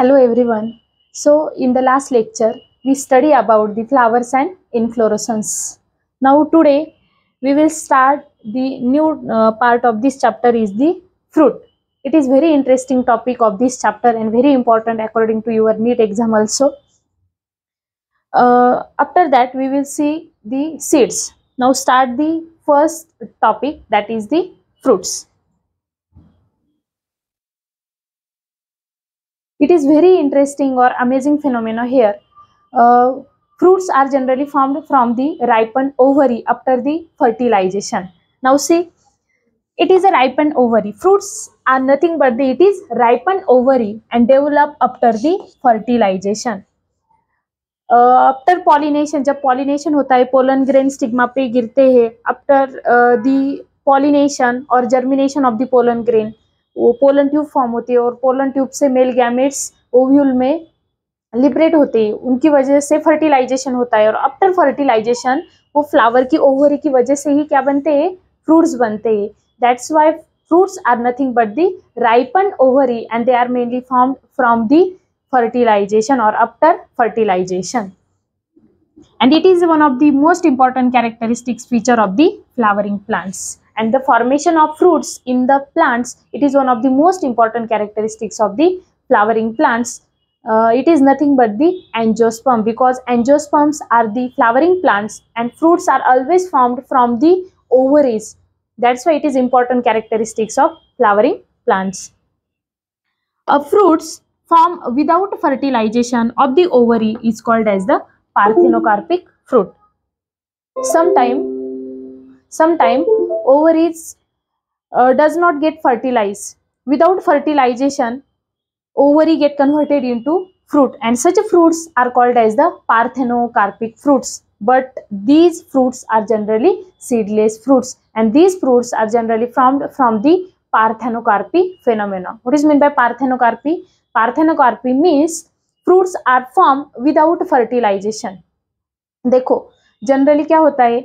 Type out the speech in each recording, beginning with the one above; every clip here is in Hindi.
Hello everyone. So in the last lecture we study about the flowers and inflorescence. Now today we will start the new part of this chapter is the fruit. It is very interesting topic of this chapter and very important according to your NEET exam also. After that we will see the seeds. Now start the first topic, that is the fruits. It is very interesting or amazing phenomena here. Uh, Fruits are generally formed from the ripened ovary after the fertilization. Now see, it is a ripened ovary. Fruits are nothing but it is ripened ovary and develop after the fertilization. After pollination, जब पॉलिनेशन होता है, पोलन ग्रेन स्टिग्मा पे गिरते हैं. आफ्टर दी पॉलिनेशन और germination of the pollen grain, वो पोलन ट्यूब फॉर्म होती है और पोलन ट्यूब से मेल गैमेट्स ओव्यूल में लिबरेट होते हैं. उनकी वजह से फर्टिलाइजेशन होता है और आफ्टर फर्टिलाइजेशन वो फ्लावर की ओवरी की वजह से ही क्या बनते हैं, फ्रूट्स बनते हैं. That's why fruits are nothing but the ripen ovary and they are mainly formed from the fertilization or after fertilization, and it is one of the most important characteristics feature of the flowering plants. And the formation of fruits in the plants, it is one of the most important characteristics of the flowering plants. It is nothing but the angiosperm, because angiosperms are the flowering plants and fruits are always formed from the ovaries. That's why it is important characteristics of flowering plants. Fruits form without fertilization of the ovary is called as the parthenocarpic fruit. Sometime ovaries does not get fertilized. Without fertilization, ovary get converted into fruit, and such fruits are called as the parthenocarpic fruits. But these fruits are generally seedless fruits, and these fruits are generally formed from the parthenocarpy phenomena. What is meant by parthenocarpy? Parthenocarpy means fruits are formed without fertilization. देखो जनरली क्या होता है,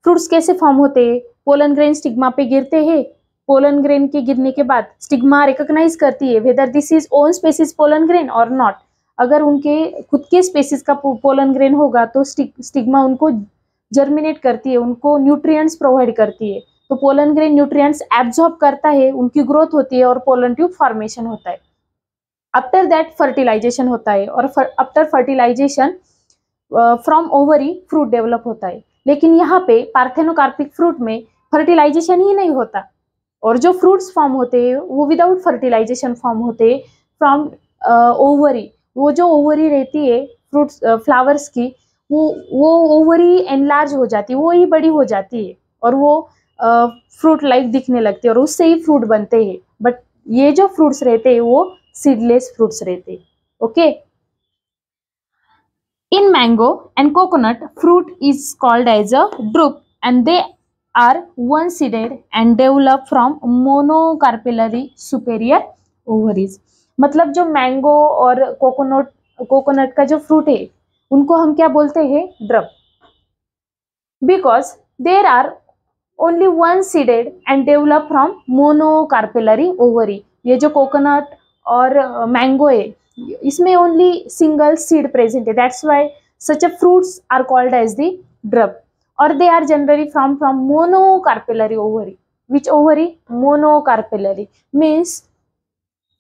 फ्रूट्स कैसे फॉर्म होते हैं, पोलन ग्रेन स्टिग्मा पे गिरते हैं. पोलन ग्रेन के गिरने के बाद स्टिग्मा रिकॉग्नाइज करती है whether this is own species pollen grain और नॉट. अगर उनके खुद के स्पेसिस का पोलन ग्रेन होगा तो स्टिग्मा उनको जर्मिनेट करती है, उनको न्यूट्रिएंट्स प्रोवाइड करती है. तो पोलन ग्रेन न्यूट्रिएंट्स एब्जॉर्ब करता है, उनकी ग्रोथ होती है और पोलन ट्यूब फॉर्मेशन होता है. आफ्टर दैट फर्टिलाइजेशन होता है और after fertilisation from ovary fruit develop होता है. लेकिन यहाँ पे पार्थेनोकार्पिक फ्रूट में फर्टिलाइजेशन ही नहीं होता और जो फ्रूट्स फॉर्म होते हैं वो विदाउट फर्टिलाइजेशन फॉर्म होते हैं फ्रॉम ओवरी. वो जो ओवरी रहती है फ्रूट्स फ्लावर्स की, वो ओवरी एनलार्ज हो जाती है, वो ही बड़ी हो जाती है और वो फ्रूट लाइक दिखने लगती है और उससे ही फ्रूट बनते हैं. बट ये जो फ्रूट्स रहते हैं वो सीडलेस फ्रूट्स रहते हैं. Okay. In mango and coconut, fruit is called as a drupe and they are one-seeded and develop from monocarpellary superior ovaries. मतलब जो मैंगो और कोकोनट का जो फ्रूट है उनको हम क्या बोलते हैं, drupe, because there are only one seeded and develop from monocarpellary ovary. ये जो कोकोनट और मैंगो है इसमें ओनली सिंगल सीड प्रेजेंट है. That's why such a fruits are called as the drupe, or they are generally from monocarpellary ovary. Which ovary? Monocarpellary means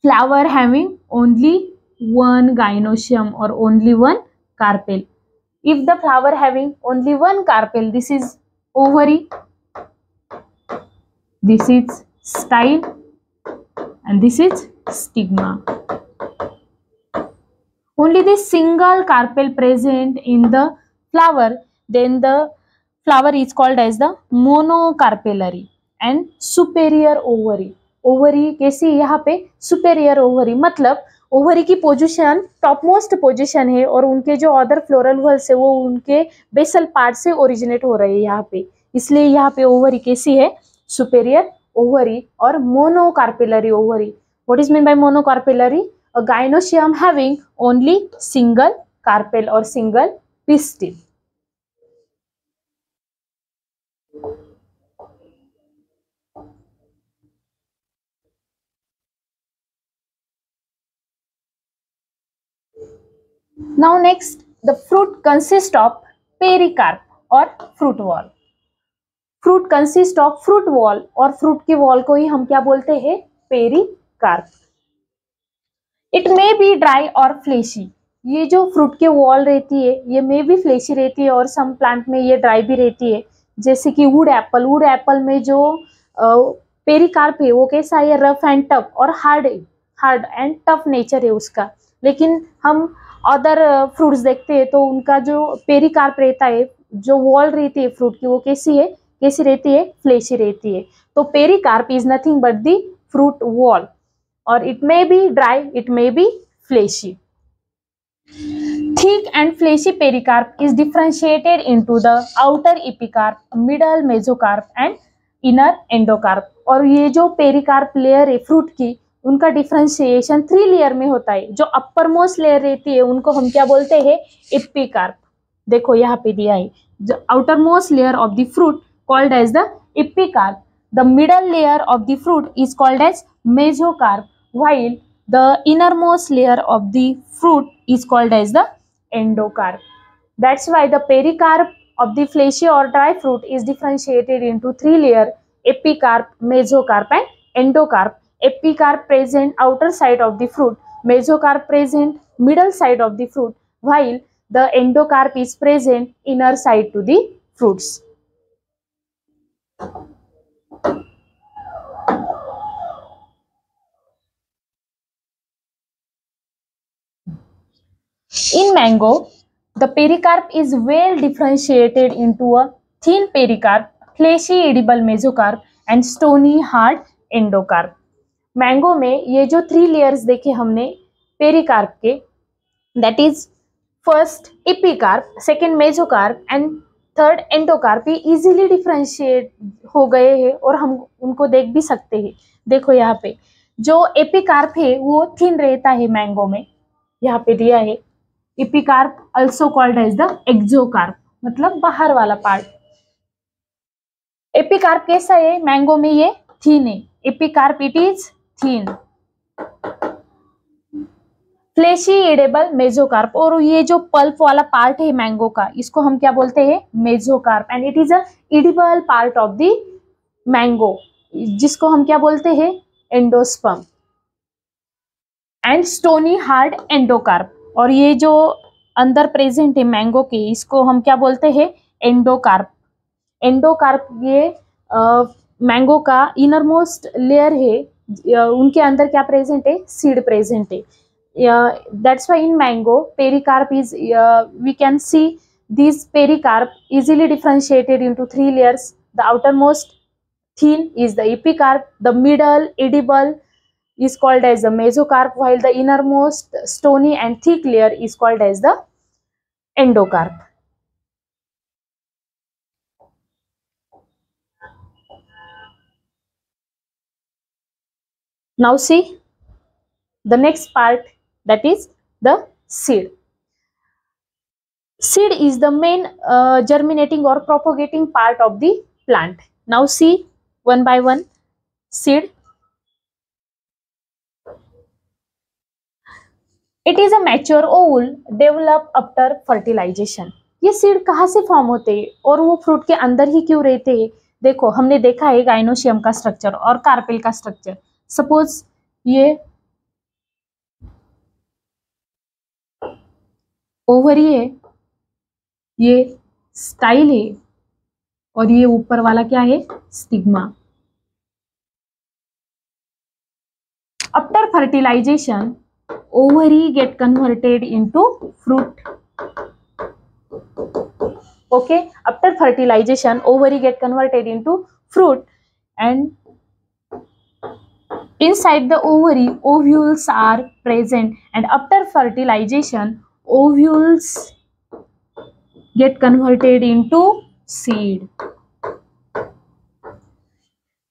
flower having only one gynoecium or only one carpel. If the flower having only one carpel, this is ovary, this is style, and this is stigma. Only this single carpel present in the flower, then the flower is called as the monocarpellary and superior ovary. Ovary कैसी यहाँ पे, सुपेरियर ओवरी, मतलब ओवरी की पोजीशन टॉप मोस्ट पोजीशन है और उनके जो अदर फ्लोरल वल्स है वो उनके बेसल पार्ट से ओरिजिनेट हो रहे हैं यहाँ पे. इसलिए यहाँ पे ओवरी कैसी है, सुपेरियर ओवरी और monocarpellary ovary. What is mean by monocarpellary? A gynoecium having only single carpel or single pistil. Now next, the fruit consist of pericarp और fruit wall. Fruit consist of fruit wall, और फ्रूट के वॉल को ही हम क्या बोलते हैं, pericarp. It may be dry और फ्लेशी। ये जो फ्रूट के वॉल रहती है ये मे बी फ्लेशी रहती है, और सम प्लांट में ये ड्राई भी रहती है, जैसे कि वुड एप्पल। वुड एप्पल में जो पेरिकार्प है वो कैसा है, रफ एंड टफ और हार्ड एंड टफ नेचर है उसका। लेकिन हम अदर फ्रूट्स देखते हैं तो उनका जो पेरिकार्प रहता है, जो वॉल रहती है फ्रूट की, वो कैसी रहती है, फ्लेशी रहती है। तो pericarp is nothing but the fruit wall, or it may be dry, it may be fleshy. Thick and fleshy pericarp is differentiated into the outer epicarp, middle mesocarp and inner endocarp. और ये जो पेरिकार्प लेयर है फ्रूट की, उनका डिफरेंशिएशन 3 लेयर में होता है। जो अपर मोस्ट लेयर रहती है उनको हम क्या बोलते हैं, एपिकार्प। देखो यहाँ पे दिया है, जो outer most layer of the fruit called as the epicarp, the middle layer of the fruit is called as mesocarp, while the innermost layer of the fruit is called as the endocarp. That's why the pericarp of the fleshy or dry fruit is differentiated into 3 layers: epicarp, mesocarp and endocarp. Epicarp present outer side of the fruit, mesocarp present middle side of the fruit, while the endocarp is present inner side to the fruits. In mango, the pericarp is well differentiated into a thin pericarp, fleshy edible mesocarp and stony hard endocarp. Mango में ये जो 3 लेयर्स देखे हमने पेरिकार्प के, that is first epicarp, second mesocarp and third endocarp, ये इजीली डिफरेंशिएट हो गए हैं और हम उनको देख भी सकते हैं। देखो यहाँ पे जो एपिकार्प है वो थिन रहता है मैंगो में, यहाँ पे दिया है। Epicarp also called as the exocarp, मतलब बाहर वाला पार्ट। एपिकार्प कैसा है, मैंगो में ये थीन है। Epicarp it is thin. Fleshy edible mesocarp, और ये जो पल्प वाला पार्ट है मैंगो का, इसको हम क्या बोलते हैं, mesocarp, and it is a edible part of the mango, जिसको हम क्या बोलते हैं, endosperm. And stony hard endocarp, और ये जो अंदर प्रेजेंट है मैंगो के, इसको हम क्या बोलते हैं, एंडोकार्प। एंडोकार्प ये मैंगो का इनर मोस्ट लेयर है, उनके अंदर क्या प्रेजेंट है, सीड प्रेजेंट है। That's why in mango pericarp is, we can see this pericarp easily differentiated into 3 layers. The outer most thin is the epicarp, the middle edible is called as the mesocarp, while the innermost stony and thick layer is called as the endocarp. Now see the next part, that is the seed. Seed is the main germinating or propagating part of the plant. Now see one by one seed. It is a mature ovule develop after fertilisation. ये सीड कहाँ से फॉर्म होते हैं और वो फ्रूट के अंदर ही क्यों रहते हैं? देखो हमने देखा है गाइनोशियम का स्ट्रक्चर और कार्पेल का स्ट्रक्चर। सपोज ये ओवरी है, ये स्टाइल है, और ये ऊपर वाला क्या है, stigma. After fertilisation ovary get converted into fruit. Okay, after fertilization ovary get converted into fruit, and inside the ovary ovules are present, and after fertilization ovules get converted into seed.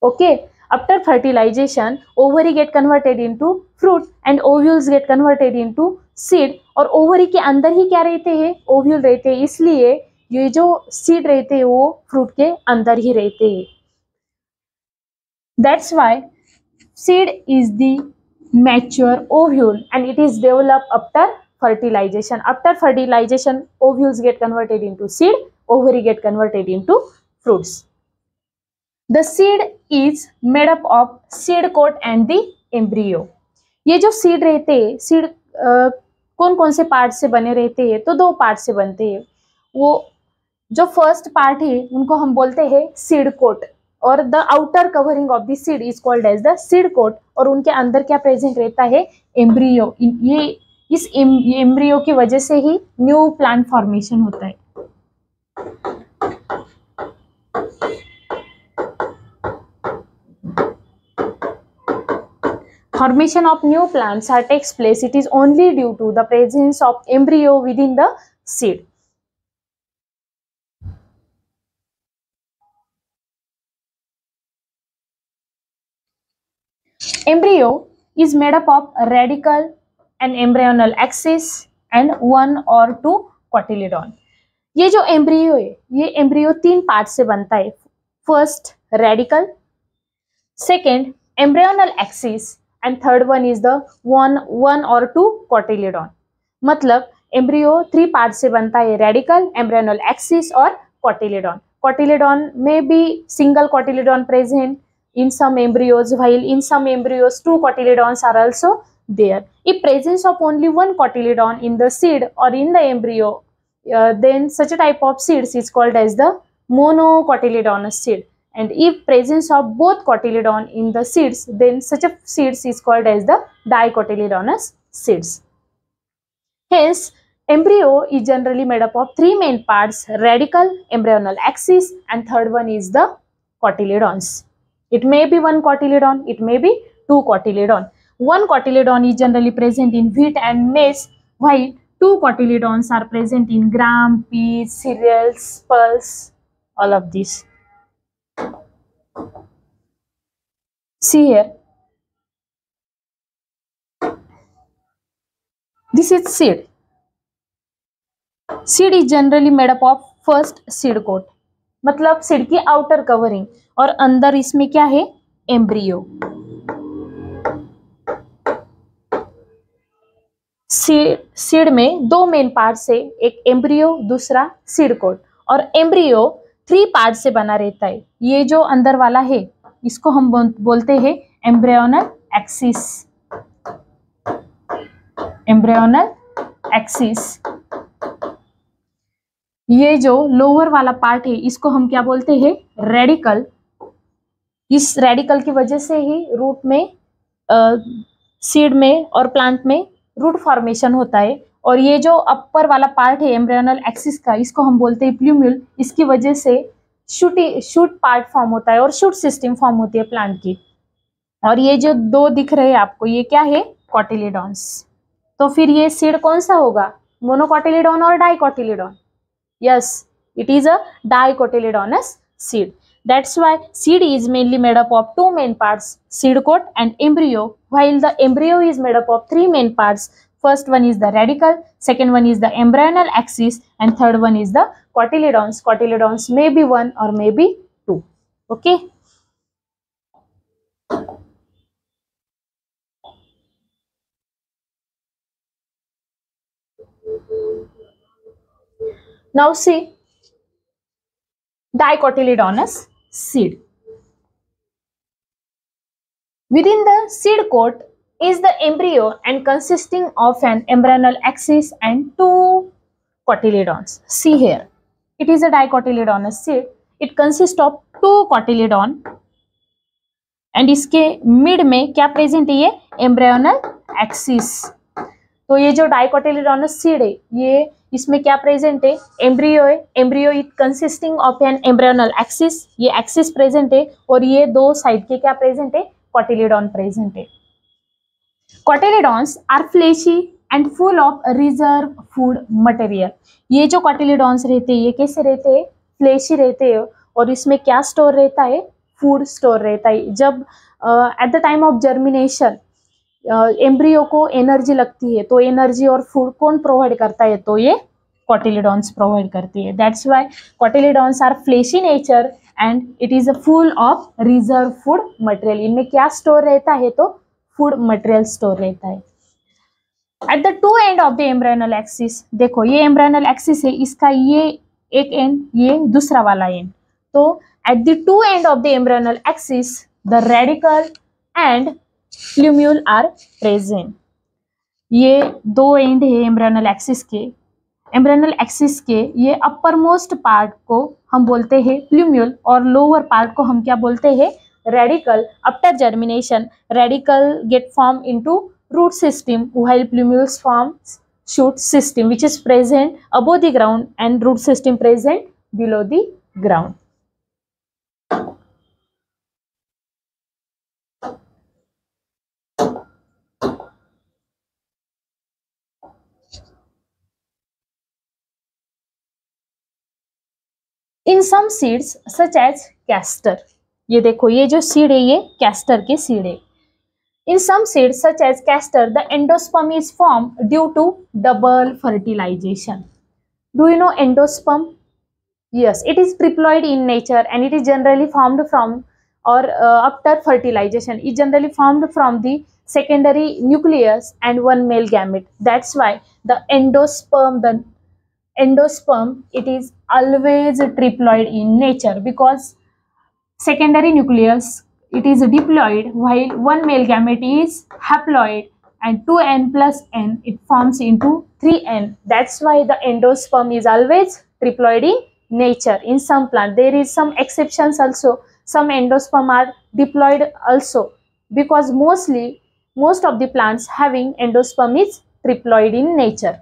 Okay, after fertilization ovary get converted into fruit and ovules get converted into seed. और ओवरी के अंदर ही क्या रहते हैं, ओव्यूल रहते हैं, इसलिए ये जो सीड रहते हैं वो फ्रूट के अंदर ही रहते हैं। That's why seed is the mature ovule and it is developed after fertilization. After fertilization, ovules get converted into seed, ovary get converted into fruits. The seed is made up of seed coat and the embryo. ये जो सीड रहते हैं, सीड कौन कौन से पार्ट से बने रहते हैं? तो दो पार्ट से बनते हैं. वो जो फर्स्ट पार्ट है उनको हम बोलते हैं सीड कोट, और the outer covering of the seed is called as the seed coat. और उनके अंदर क्या प्रेजेंट रहता है? एम्ब्रियो. ये इस एम्ब्रियो की वजह से ही न्यू प्लांट फॉर्मेशन होता है. Formation of new plants takes place. It is only due to the presence of embryo within the seed. Embryo is made up of radicle and embryonal axis and one or two cotyledon. ये जो एम्ब्रियो है, ये एम्ब्रियो तीन पार्ट से बनता है. First radical, second embryonal axis and third one is the one और टू कोटिलेडॉन. मतलब एम्ब्रियो थ्री पार्ट से बनता है, रेडिकल, एम्ब्रियोनल एक्सिस और कोटिलेडॉन. कोटिलेडॉन में भी single cotyledon present in some embryos, while in some embryos two cotyledons are also there. If presence of only one cotyledon in the seed or in the embryo, then such a type of seeds is called as the monocotyledonous seed. And if presence of both cotyledon in the seeds, then such a seeds is called as the dicotyledonous seeds. Hence, embryo is generally made up of three main parts: radicle, embryonal axis, and third one is the cotyledons. It may be one cotyledon, it may be two cotyledon. One cotyledon is generally present in wheat and maize, while two cotyledons are present in gram, peas, cereals, pulse, all of these. See here. This is seed. Seed is generally made up of first seed coat. मतलब सीड की आउटर कवरिंग, और अंदर इसमें क्या है? एम्ब्रियो. सीड में दो मेन पार्ट से, एक एम्ब्रियो, दूसरा सीड कोट. और एम्ब्रियो थ्री पार्ट से बना रहता है. ये जो अंदर वाला है इसको हम बोलते हैं एम्ब्रियोनल एक्सिस. Embryonal axis. ये जो लोअर वाला पार्ट है इसको हम क्या बोलते हैं? रेडिकल. इस रेडिकल की वजह से ही रूट में, सीड में और प्लांट में रूट फॉर्मेशन होता है. और ये जो अपर वाला पार्ट है एम्ब्रियोनल एक्सिस का, इसको हम बोलते हैं प्लूम्यूल. इसकी वजह से शूट पार्ट फॉर्म होता है और शूट सिस्टम फॉर्म होती है प्लांट की. और ये जो दो दिख रहे हैं आपको, ये क्या है? कोटिलेडॉन्स. तो फिर ये सीड कौन सा होगा? मोनोकोटिलेडॉन और डाइकोटिलेडॉन? Yes, it is a dicotyledonous seed. That's why seed is mainly made up of two main parts, seed coat and embryo, while the embryo is made up of three main parts. First one is the radicle, second one is the embryonal axis, and third one is the cotyledons. Cotyledons may be one or may be two. Okay. Now see dicotyledonous seed. Within the seed coat is the embryo and consisting of an embryonal axis and two cotyledons. See here, it is a dicotyledonous seed. It consists of two cotyledon and इसके मिड में क्या प्रेजेंट है? ये एम्ब्रियोनल एक्सिस. तो ये जो डाइकोटिलेडोनस सीड है, ये इसमें क्या प्रेजेंट है? एम्ब्रियो है. Embryo it consisting of an embryonal axis. ये एक्सिस प्रेजेंट है और ये दो साइड के क्या प्रेजेंट है? कोटिलेडॉन प्रेजेंट है. Cotyledons are fleshy and full of reserve food material. ये जो कोटिलेडॉन्स रहते हैं ये कैसे रहते हैं? फ्लेशी रहते हैं. और इसमें क्या स्टोर रहता है? फूड स्टोर रहता है. जब at the time of germination embryo को एनर्जी लगती है, तो एनर्जी और फूड कौन प्रोवाइड करता है? तो ये कोटिलेडॉन्स प्रोवाइड करती है. That's why cotyledons are fleshy nature and it is a full of reserve food material. इनमें क्या स्टोर रहता है? तो फूड मटेरियल स्टोर रहता है. Eight the two end of the embryonal axis, देखो ये एम्ब्रायनल एक्सिस है, इसका ये एक एंड, ये दूसरा वाला एंड, तो at the two end of the embryonal axis the radicle and plumule are present. ये दो एंड है एम्ब्रायनल एक्सिस के, एम्ब्रायनल एक्सिस के ये अपर मोस्ट पार्ट को हम बोलते हैं प्लूम्यूल और लोअर पार्ट को हम क्या बोलते हैं, radical. After germination radical get formed into root system while plumule forms shoot system which is present above the ground and root system present below the ground. In some seeds such as castor, ये देखो ये जो सीड है ये कैस्टर के सीड है। In some seeds such as castor, the endosperm is formed due to double fertilization. Do you know endosperm? Yes, it is triploid in nature and it is generally formed from or after fertilization. It generally formed from the secondary nucleus and one male gamete. That's why the endosperm, it is always triploid in nature because secondary nucleus it is diploid while one male gamete is haploid and 2n plus n it forms into 3n. That's why the endosperm is always triploid in nature. In some plant there is some exceptions also, some endosperm are diploid also because most of the plants having endosperm is triploid in nature.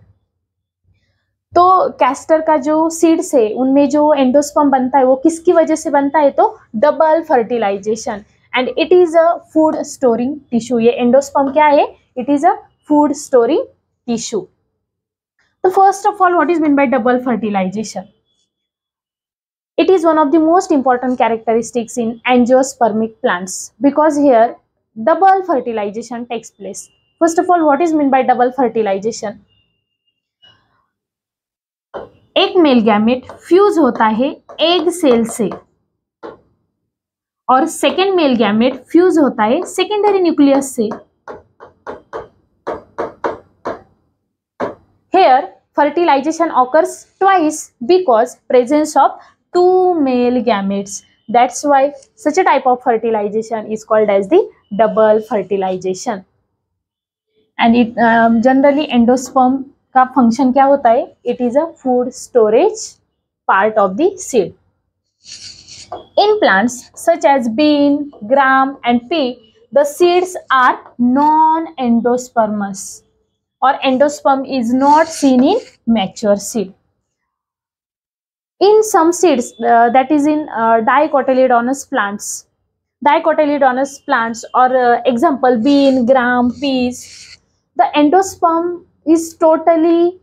तो कैस्टर का जो सीड्स है उनमें जो एंडोस्पर्म बनता है वो किसकी वजह से बनता है, तो double fertilization and it is a food storing tissue. ये एंडोस्पर्म क्या है, it is a food storing tissue. तो first of all what is mean by double fertilization? It is one of the most important characteristics in angiospermic plants because here double fertilization takes place. First of all, what is meant by double fertilization? एक मेल गैमेट फ्यूज होता है एग सेल से और सेकेंड मेल गैमेट फ्यूज होता है सेकेंडरी न्यूक्लियस से। Here fertilization occurs twice because presence of two male gametes. That's why such a type of fertilization is called as the double fertilization. And it generally endosperm का फंक्शन क्या होता है, it is a food storage part of the seed. In plants such as bean, gram and pea the seeds are non endospermous और endosperm is not seen in mature seed. In some seeds that is in dicotyledonous plants or example bean, gram, peas, the endosperm is totally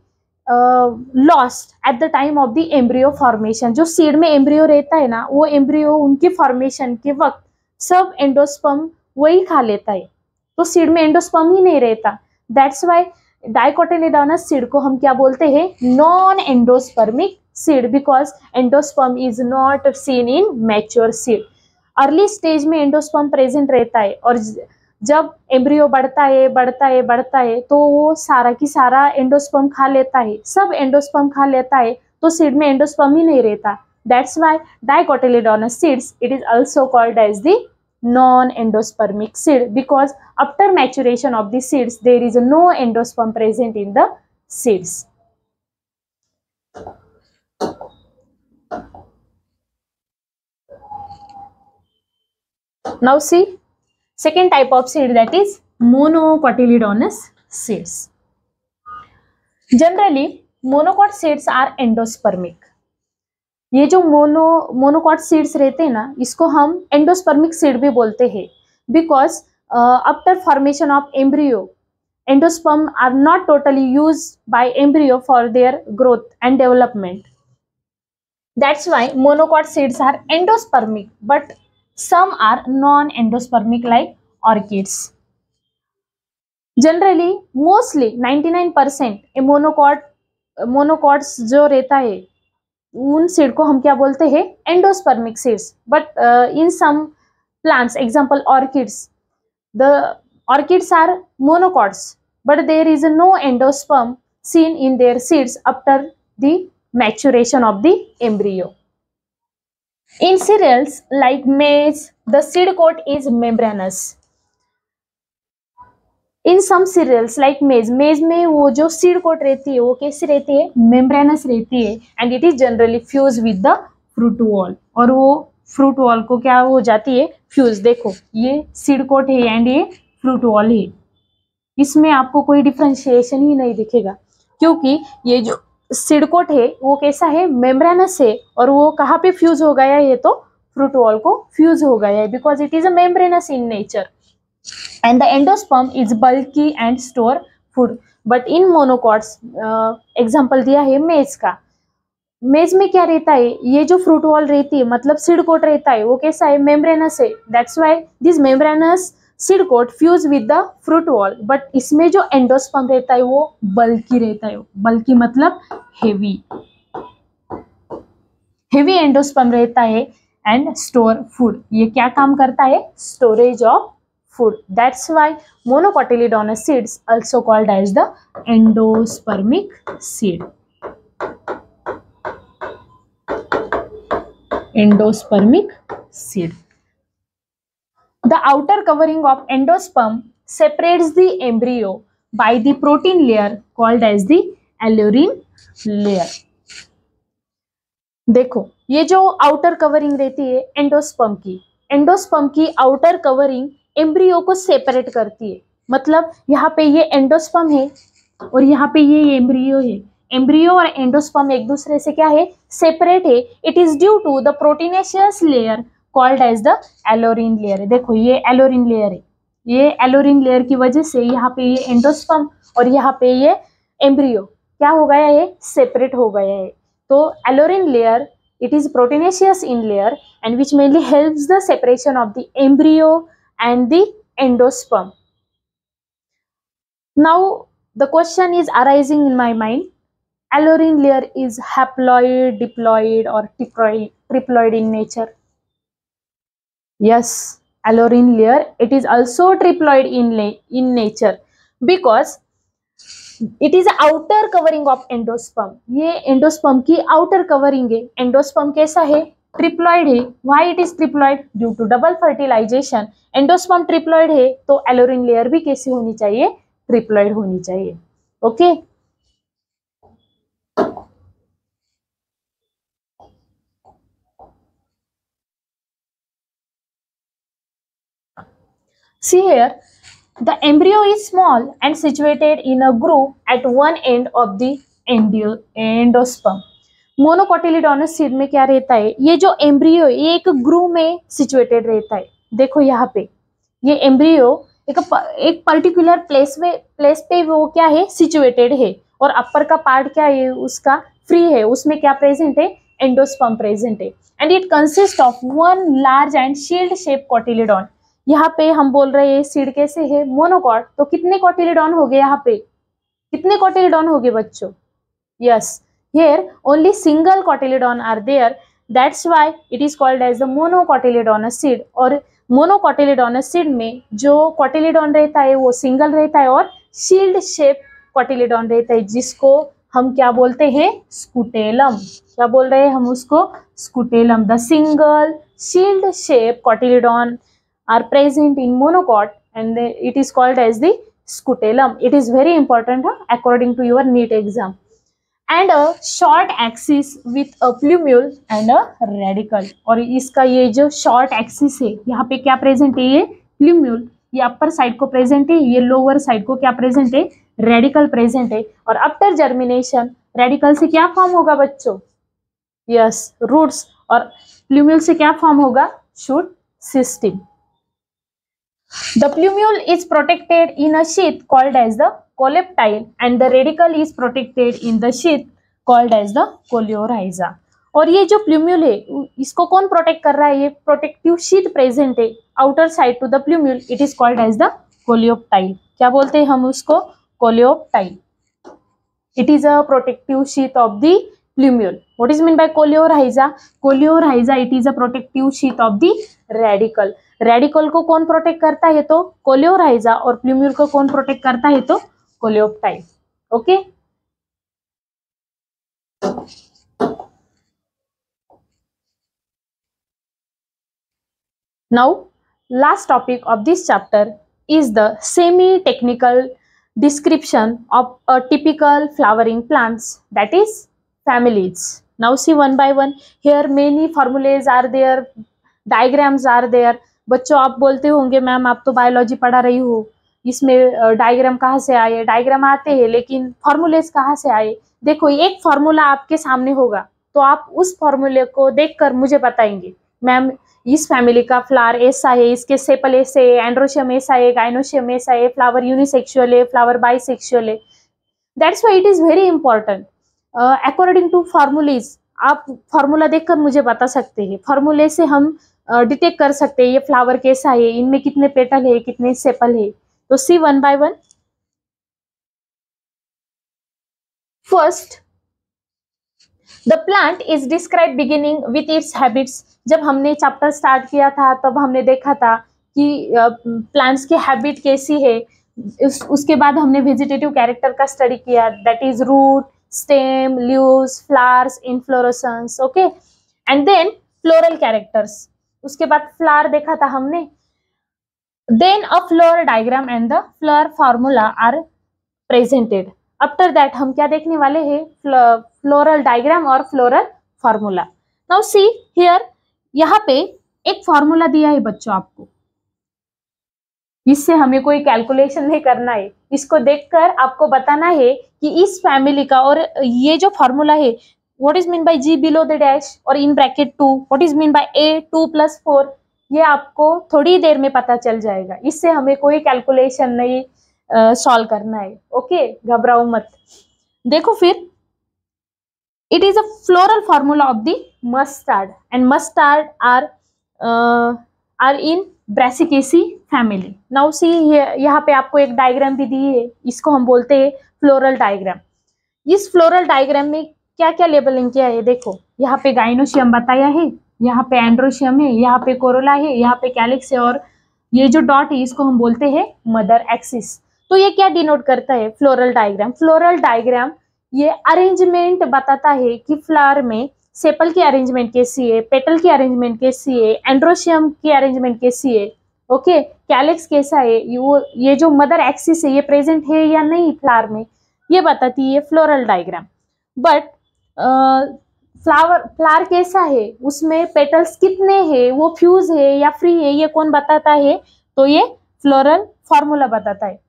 lost at the time of the embryo formation. जो सीड में एम्ब्रियो रहता है ना, वो एम्ब्रियो उनके फॉर्मेशन के वक्त सब एंडोस्पर्म वही खा लेता है, तो सीड में एंडोस्पर्म ही नहीं रहता। दैट्स वाई डाइकोटिलेडोनस सीड को हम क्या बोलते हैं, non endospermic seed because endosperm is not seen in mature seed. Early stage में एंडोस्पर्म प्रेजेंट रहता है और जब एम्ब्रियो बढ़ता है तो वो सारा की सारा एंडोस्पर्म खा लेता है, सब एंडोस्पर्म खा लेता है, तो सीड में एंडोस्पर्म ही नहीं रहता। That's why dicotyledonous seeds it is also called as the non endospermic seed because after maturation of the seeds there is no endosperm present in the seeds. Now see second type of seed, that is monocotyledonous seeds. Generally monocot seeds are endospermic. ये जो मोनोकॉट सीड्स रहते हैं ना, इसको हम एंडोस्पर्मिक सीड भी बोलते हैं because after formation of embryo endosperm are not totally used by embryo for their growth and development. That's why monocot seeds are endospermic but some are non-endospermic like orchids. Generally mostly 99% monocots जो रहता है उन सीड को हम क्या बोलते हैं, endospermic seeds. But in some plants example orchids, the orchids are monocots but there is no endosperm seen in their seeds after the maturation of the embryo. In cereals like maize, the seed coat is membranous. In some cereals like maize, maize में वो जो सीड कोट रहती है वो कैसी रहती है, मेम्ब्रेनस रहती है, and it is generally fuse with the fruit wall, और वो फ्रूट वॉल को क्या हो जाती है, फ्यूज। देखो ये सीड कोट है एंड ये फ्रूट वॉल है, इसमें आपको कोई डिफरेंशिएशन ही नहीं दिखेगा, क्योंकि ये जो सीड कोट है वो कैसा है, मेम्ब्रेनस है, और वो कहाँ पे फ्यूज हो गया है, तो फ्रूट वॉल को फ्यूज हो गया है, because it is a membranes in nature. And the endosperm is bulky and store food. But in monocots, example दिया है मेज का, मेज में क्या रहता है, ये जो फ्रूट वॉल रहती है मतलब सीड कोट रहता है वो कैसा है, मेम्ब्रेनस है. That's why this membranous seed coat fuse with the fruit wall. But इसमें जो एंडोस्पर्म रहता है वो बल्की रहता है, बल्की मतलब हेवी, हेवी एंडोस्पर्म रहता है एंड स्टोर फूड. ये क्या काम करता है, storage of food. That's why monocotyledonous seeds also called as the endospermic seed. Endospermic seed. The outer covering of endosperm separates the embryo by the protein layer called as the allurin layer. देखो ये जो आउटर कवरिंग रहती है एंडोस्पर्म की आउटर कवरिंग एम्ब्रियो को सेपरेट करती है. मतलब यहाँ पे ये एंडोस्पर्म है और यहाँ पे ये एम्ब्रियो है. एम्ब्रियो और एंडोस्पर्म एक दूसरे से क्या है, सेपरेट है. It is due to the proteinaceous layer called as the aleurone layer. देखो ये एलोरिन लेयर है, ये एलोरिन लेयर की वजह से यहाँ पे ये एंडोस्पर्म और यहाँ पे ये एम्ब्रियो क्या हो गया है, सेपरेट हो गया है. तो एलोरिन layer, it is proteinaceous in layer and which mainly helps the separation of the embryo and the endosperm. Now the question is arising in my mind, allurin layer is haploid, diploid or triploid in nature? Yes, allurin layer it is also triploid in nature because it is outer covering of endosperm. ये एंडोस्पर्म की आउटर कवरिंग है. एंडोस्पर्म कैसा है, ट्रिप्लॉइड है. Why it is triploid, due to double fertilisation. Endosperm triploid है तो एलोरिन लेयर भी कैसी होनी चाहिए, ट्रिप्लॉइड होनी चाहिए. Okay see here. The embryo is small and situated in a groove at one end of the endosperm. Monocotyledonous seed में क्या रहता है, ये जो एम्ब्रियो ये एक ग्रूव में सिचुएटेड रहता है. देखो यहाँ पे ये एम्ब्रियो एक पर्टिकुलर प्लेस पे वो क्या है, सिचुएटेड है, और अपर का पार्ट क्या है उसका फ्री है. उसमें क्या प्रेजेंट है, एंडोस्पर्म प्रेजेंट है. And it consist of one large and shield shape cotyledon. यहाँ पे हम बोल रहे हैं सीड कैसे है, मोनोकॉट. तो कितने कोटिलिडॉन हो गए, यहाँ पे कितने कोटिलिडॉन हो गए बच्चों, yes, here only single cotyledon are there. That's why it is called as the monocotyledonous seed. और मोनोकोटिलिडोनस सीड में जो कोटिलिडॉन रहता है वो सिंगल रहता है और शील्ड शेप कोटिलिडॉन रहता है, जिसको हम क्या बोलते हैं, स्कुटेलम. क्या बोल रहे हैं हम उसको, scutellum. The single shield shape cotyledon are present in monocot and it is called as the scutellum. It is very important according to your NEET exam. And a short axis with a plumule and a radicle. और इसका ये जो short axis है यहाँ पे क्या present है, ये plumule, ये upper side को present है, ये lower side को क्या present है, radicle present है. और after germination radicle से क्या form होगा बच्चों, yes, roots. और plumule से क्या form होगा, shoot system. The plumule is protected in a sheath called as the coleoptile and the radicle is protected in the sheath called as the coleorhiza. और ये जो प्लूम्यूल है इसको कौन प्रोटेक्ट कर रहा है, ये प्रोटेक्टिव शीथ प्रेजेंट है outer side to the plumule. It is called as the coleoptile. क्या बोलते हैं हम उसको, coleoptile. It is a protective sheath of the plumule. What is meant by coleorhiza? Coleorhiza it is a protective sheath of the radicle. Radicle को कौन प्रोटेक्ट करता है, तो कोलियोरहाइजा. और प्लूम्यूल को कौन प्रोटेक्ट करता है, तो coleoptile. Okay. Now, last topic of this chapter is the semi-technical description of a typical flowering plants, that is families. Now see one by one. Here many formulas are there, diagrams are there. बच्चों आप बोलते होंगे मैम आप तो बायोलॉजी पढ़ा रही हो, इसमें डायग्राम कहाँ से आए? डायग्राम आते हैं लेकिन फॉर्मूलेस कहाँ से आए? देखो एक फॉर्मूला आपके सामने होगा तो आप उस फॉर्मूले को देखकर मुझे बताएंगे मैम इस फैमिली का फ्लावर ऐसा है, इसके सेपल ऐसे है, एंड्रोशियम ऐसा है, गाइनोशियम ऐसा है, फ्लावर यूनिसेक्सुअल है, फ्लावर बाइसेक्सुअल है. That's why it is very important. According to formulas आप फॉर्मूला देखकर मुझे बता सकते हैं. फॉर्मूले से हम डिटेक्ट कर सकते हैं ये फ्लावर कैसा है, इनमें कितने पेटल है, कितने सेपल है. तो see one by one. First, the plant is describe beginning with its habits. जब हमने चैप्टर स्टार्ट किया था तब हमने देखा था कि प्लांट्स की हैबिट कैसी है. उसके बाद हमने वेजिटेटिव कैरेक्टर का स्टडी किया, that is root, stem, leaves, flowers, inflorescence. Okay. And then floral characters. उसके बाद फ्लावर देखा था हमने. Then a floral diagram and the floral formula are presented. After that हम क्या देखने वाले हैं? फ्लोरल डायग्राम और floral formula. Now see here, यहाँ पे एक फॉर्मूला दिया है बच्चों आपको. इससे हमें कोई कैलकुलेशन नहीं करना है, इसको देखकर आपको बताना है कि इस फैमिली का, और ये जो फॉर्मूला है what is mean by G below the dash और in bracket 2, what is mean by A 2 + 4, ये आपको थोड़ी देर में पता चल जाएगा. इससे हमें कोई कैलकुलेशन नहीं सॉल्व करना है. ओके, घबराओ मत. देखो फिर, it is a floral formula of the mustard and mustard are in Brassicaceae family. Now see यहाँ पे आपको एक डायग्राम भी दी है, इसको हम बोलते हैं फ्लोरल डायग्राम. इस फ्लोरल डायग्राम में क्या क्या लेबलिंग किया है देखो. यहाँ पे गाइनोशियम बताया है, यहाँ पे एंड्रोशियम है, यहाँ पे कोरोला है, यहाँ पे कैलिक्स है, और ये जो डॉट है इसको हम बोलते हैं मदर एक्सिस. तो ये क्या डिनोट करता है? Floral diagram. फ्लोरल डायग्राम ये अरेंजमेंट बताता है कि फ्लावर में सेपल की अरेंजमेंट कैसी है, पेटल की अरेंजमेंट कैसी है, एंड्रोशियम की अरेंजमेंट कैसी है, ओके, कैलिक्स कैसा है, ये जो मदर एक्सिस है ये प्रेजेंट है या नहीं फ्लावर में, ये बताती है फ्लोरल डायग्राम. बट फ्लावर कैसा है, उसमें पेटल्स कितने हैं, वो फ्यूज है या फ्री है, ये कौन बताता है? तो ये फ्लोरल फॉर्मूला बताता है.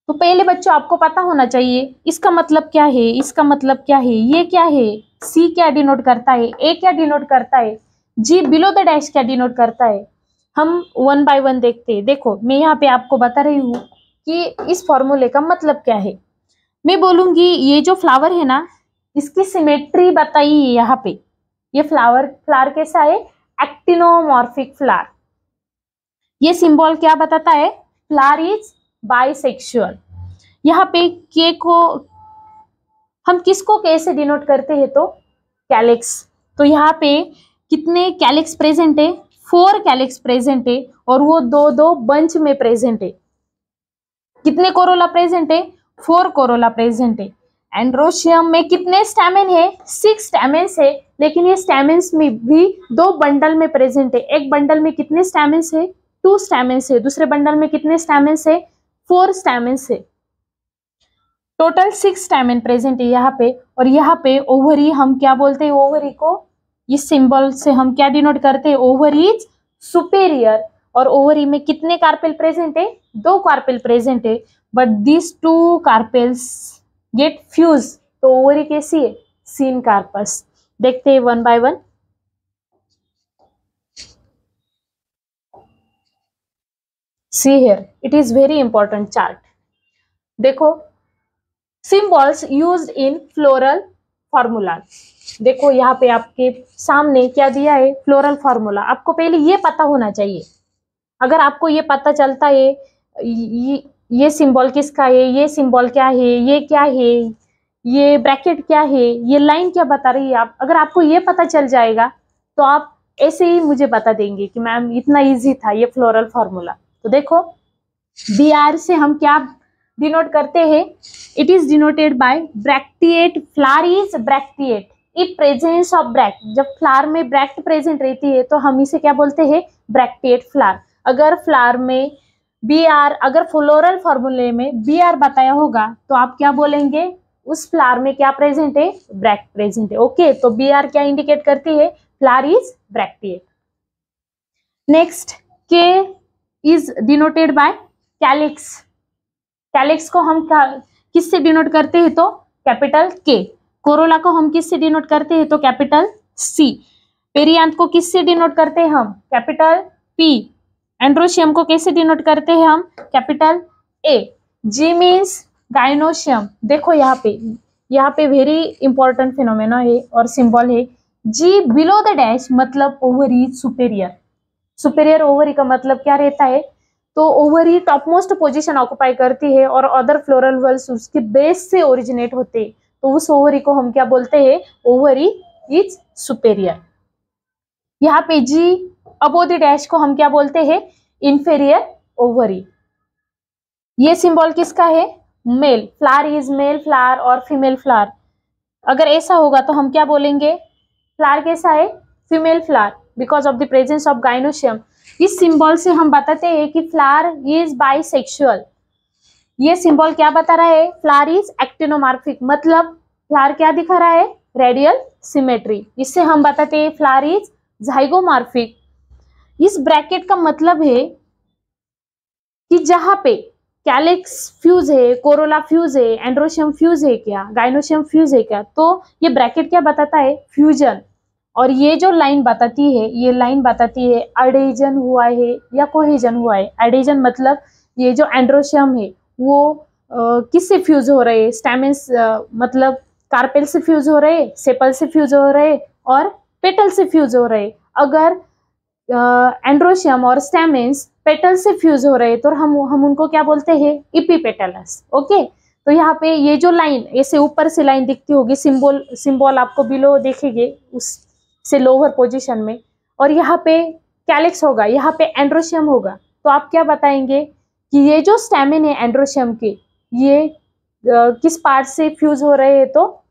तो पहले बच्चों आपको पता होना चाहिए इसका मतलब क्या है, इसका मतलब क्या है, ये क्या है, सी क्या डिनोट करता है, ए क्या डिनोट करता है, जी बिलो द डैश क्या डिनोट करता है. हम वन बाय वन देखते हैं. देखो मैं यहाँ पे आपको बता रही हूँ कि इस फॉर्मूले का मतलब क्या है. मैं बोलूंगी ये जो फ्लावर है ना, इसकी सिमेट्री बताइए. यहाँ पे ये फ्लावर कैसा है? Actinomorphic flower. ये सिंबल क्या बताता है? Flower is bisexual. यहाँ पे के को हम किसको कैसे डिनोट करते हैं? तो कैलिक्स. तो यहाँ पे कितने कैलिक्स प्रेजेंट है? 4 कैलिक्स प्रेजेंट है, और वो दो बंच में प्रेजेंट है. कितने कोरोला प्रेजेंट है? 4 कोरोला प्रेजेंट है. एंड्रोशियम में कितने स्टैमेन है? 6 स्टैमेन्स है, लेकिन ये स्टैमेन्स में भी 2 बंडल में प्रेजेंट है. एक बंडल में कितने स्टैमेन्स है? 2 स्टैमेन्स है. दूसरे बंडल में कितने स्टैमेन्स है? 4 स्टैमेन्स है. टोटल 6 स्टैमेन प्रेजेंट है यहाँ पे. और यहाँ पे ओवरी हम क्या बोलते हैं? ओवरी को इस सिंबल से हम क्या डिनोट करते हैं? Ovary is superior. और ओवरी में कितने कार्पेल प्रेजेंट है? 2 कार्पेल प्रेजेंट है, but this 2 carpels get fuse. तो ओवरी कैसी है? Syncarpous. देखते हैं one by one. See here, it is very important chart. देखो symbols used in floral formula. देखो यहाँ पे आपके सामने क्या दिया है? Floral formula. आपको पहले ये पता होना चाहिए. अगर आपको ये पता चलता है ये सिंबल किसका है, ये सिंबल क्या है, ये क्या है, ये ब्रैकेट क्या है, ये लाइन क्या बता रही है, अगर आपको ये पता चल जाएगा तो आप ऐसे ही मुझे बता देंगे कि मैम इतना इजी था ये फ्लोरल फॉर्मूला. तो देखो BR से हम क्या डिनोट करते हैं, it is denoted by bracteate, flower is bracteate if presence of bract, जब फ्लावर में ब्रैक्ट प्रेजेंट रहती है तो हम इसे क्या बोलते हैं, ब्रैक्टिएट फ्लावर। अगर फ्लावर में बी आर, अगर फ्लोरल फॉर्मूले में बी आर बताया होगा तो आप क्या बोलेंगे, उस फ्लावर में क्या प्रेजेंट है, ब्रैक्ट प्रेजेंट है। ओके, तो बी आर क्या इंडिकेट करती है, फ्लावर इज ब्रैक्टिएट। नेक्स्ट, के is denoted by calyx. Calyx को हम किससे डिनोट करते हैं, तो कैपिटल के। कोरोला को हम किससे डिनोट करते हैं, तो कैपिटल सी। पेरियांथ को किससे डिनोट करते हैं हम, कैपिटल पी। एंड्रोशियम को कैसे डिनोट करते हैं हम, capital A. G means gynoecium. देखो यहाँ पे वेरी इंपॉर्टेंट फिनोमेना है और सिंबल है, जी बिलो द डैश मतलब ओवरी सुपेरियर। सुपेरियर ओवरी का मतलब क्या रहता है, तो ovary top most position occupy करती है और अदर फ्लोरल वेल्स उसके बेस से ओरिजिनेट होते हैं, तो उस ओवरी को हम क्या बोलते हैं, ओवरी इज सुपेरियर। यहाँ पे जी अबो द डैश को हम क्या बोलते हैं, इंफेरियर ओवरी। ये सिंबल किसका है, male. Flower is male flower और फीमेल फ्लावर। अगर ऐसा होगा तो हम क्या बोलेंगे, फ्लावर कैसा है, female flower, because of the presence of gynoecium. इस सिंबल से हम बताते हैं कि फ्लावर इज बाइसेक्सुअल। ये सिंबल क्या बता रहा है, फ्लावर इज एक्टिनोमार्फिक, मतलब फ्लावर क्या दिखा रहा है, रेडियल सिमेट्री। इससे हम बताते हैं फ्लावर इज जाइगोमार्फिक। इस ब्रैकेट का मतलब है कि जहां पे कैलिक्स फ्यूज है, कोरोला फ्यूज है, एंड्रोशियम फ्यूज है क्या, गाइनोशियम फ्यूज है क्या, तो ये ब्रैकेट क्या बताता है, फ्यूजन। और ये जो लाइन बताती है, ये लाइन बताती है एडेजन हुआ है या कोहेजन हुआ है। एडेजन मतलब ये जो एंड्रोशियम है वो किससे फ्यूज हो रहे हैं, स्टैमेंस मतलब कार्पेल से फ्यूज हो रहे, सेपल से फ्यूज हो रहे और पेटल से फ्यूज हो रहे। अगर एंड्रोशियम और स्टैमेंस पेटल से फ्यूज हो रहे तो हम उनको क्या बोलते हैं, इपीपेटलस। ओके, तो यहाँ पे ये जो लाइन ऐसे ऊपर से लाइन दिखती होगी, सिंबल आपको बिलो देखेंगे उस से लोअर पोजीशन में, और यहाँ पे कैलिक्स होगा, यहाँ पे एंड्रोशियम होगा, तो आप क्या बताएंगे कि ये जो स्टैमिन है एंड्रोशियम के, ये किस पार्ट से फ्यूज हो रहे हैं, तो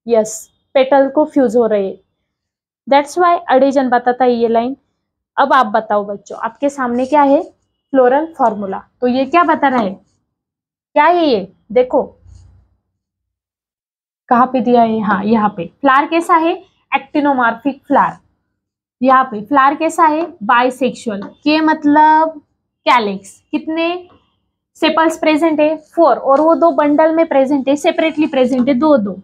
यस, पेटल को फ्यूज हो रहे हैं। दैट्स वाई एडेजन बताता है ये लाइन। अब आप बताओ बच्चों, आपके सामने क्या है, फ्लोरल फॉर्मूला। तो ये क्या बता रहा है, क्या है ये, देखो कहाँ पे दिया है, हाँ यहाँ पे। फ्लावर कैसा है, एक्टिनोमार्फिक फ्लावर। यहाँ पे फ्लावर कैसा है, बाइसेक्सुअल। के मतलब कैलिक्स, कितने सेपल्स प्रेजेंट है, 4, और वो 2 बंडल में प्रेजेंट है, सेपरेटली प्रेजेंट है, 2-2।